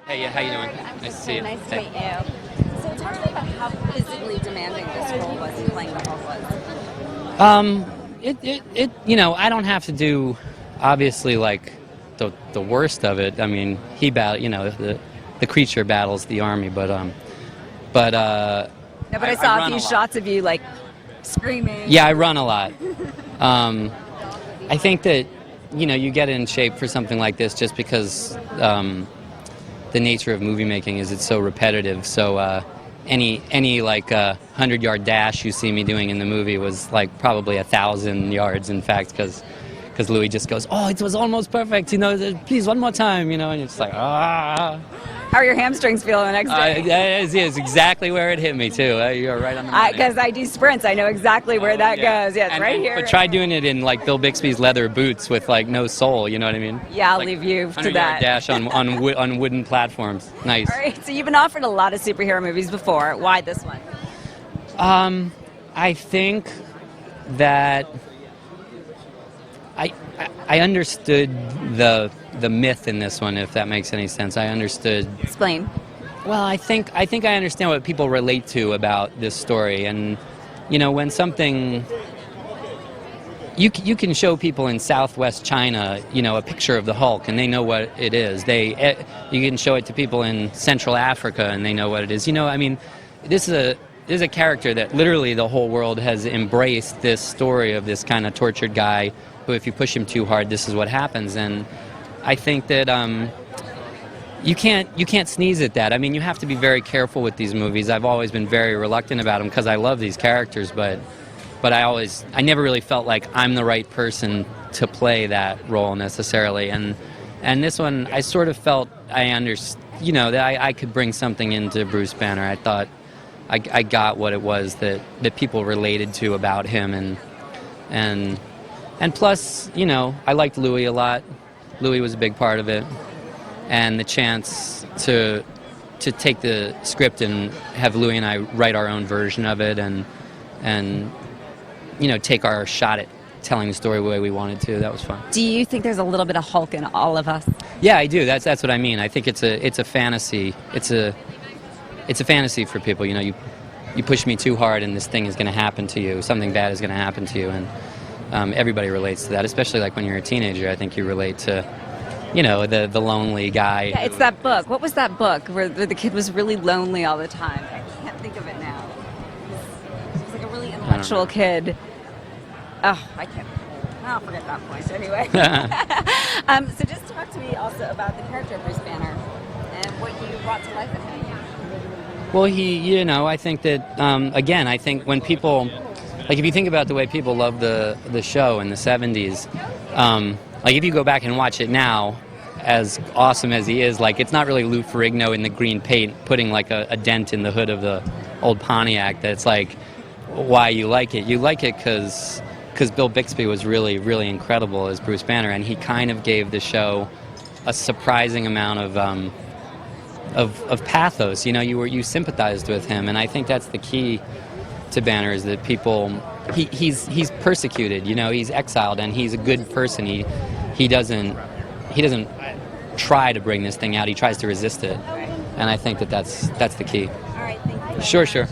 Hey, yeah, how you doing? I'm Nice to see you. Nice to Hey. meet you. So talk to me about how physically demanding this role was and playing the Hulk was. I don't have to do, obviously, like, the worst of it. I mean, the creature battles the army, but No, but I saw a few shots of you like screaming. Yeah, I run a lot. I think that, you get in shape for something like this just because the nature of movie making is it's so repetitive. So any like 100-yard dash you see me doing in the movie was like probably 1,000 yards, in fact, because Louis just goes, "Oh, it was almost perfect, please one more time," and it's like, ah. How are your hamstrings feeling the next day? That is exactly where it hit me too. You're right on the money. Because I do sprints, I know exactly where that goes. Yeah, it's right here. But try doing it in like Bill Bixby's leather boots with like no sole. You know what I mean? Yeah, I'll like leave you to 100-yard that. dash on wooden platforms. Nice. All right. So you've been offered a lot of superhero movies before. Why this one? I think that I understood the myth in this one, if that makes any sense. I understood. Explain. Well, I think I understand what people relate to about this story, and when something you can show people in Southwest China, a picture of the Hulk, and they know what it is. You can show it to people in Central Africa, and they know what it is. I mean, this is a character that literally the whole world has embraced. This story of this kind of tortured guy who, if you push him too hard, this is what happens. And I think that you can't sneeze at that. I mean, you have to be very careful with these movies. I've always been very reluctant about them because I love these characters, but I never really felt like I'm the right person to play that role necessarily. And this one, I sort of felt that I could bring something into Bruce Banner. I thought I got what it was that people related to about him, and plus, I liked Louis a lot. Louis was a big part of it, and the chance to take the script and have Louis and I write our own version of it, and take our shot at telling the story the way we wanted to. That was fun. Do you think there's a little bit of Hulk in all of us? Yeah, I do. That's what I mean. I think it's a fantasy. It's a fantasy for people. You push me too hard, and this thing is going to happen to you. Something bad is going to happen to you, and everybody relates to that, especially like when you're a teenager. I think you relate to, the lonely guy. Yeah, it's that book. What was that book where the kid was really lonely all the time? I can't think of it now. He's like a really intellectual kid. Oh, I can't. I'll forget that point anyway. So just talk to me also about the character of Bruce Banner and what you brought to life in him. Well, I think that, again, I think when people, like if you think about the way people loved the show in the 70s, like if you go back and watch it now, as awesome as he is, like it's not really Lou Ferrigno in the green paint putting like a dent in the hood of the old Pontiac that's like why you like it. You like it because Bill Bixby was really, really incredible as Bruce Banner, and he kind of gave the show a surprising amount of pathos. You sympathized with him, and I think that's the key to Banner, is that people he's persecuted, he's exiled, and he's a good person. He doesn't try to bring this thing out. He tries to resist it, and I think that's the key. All right, thank you. Sure.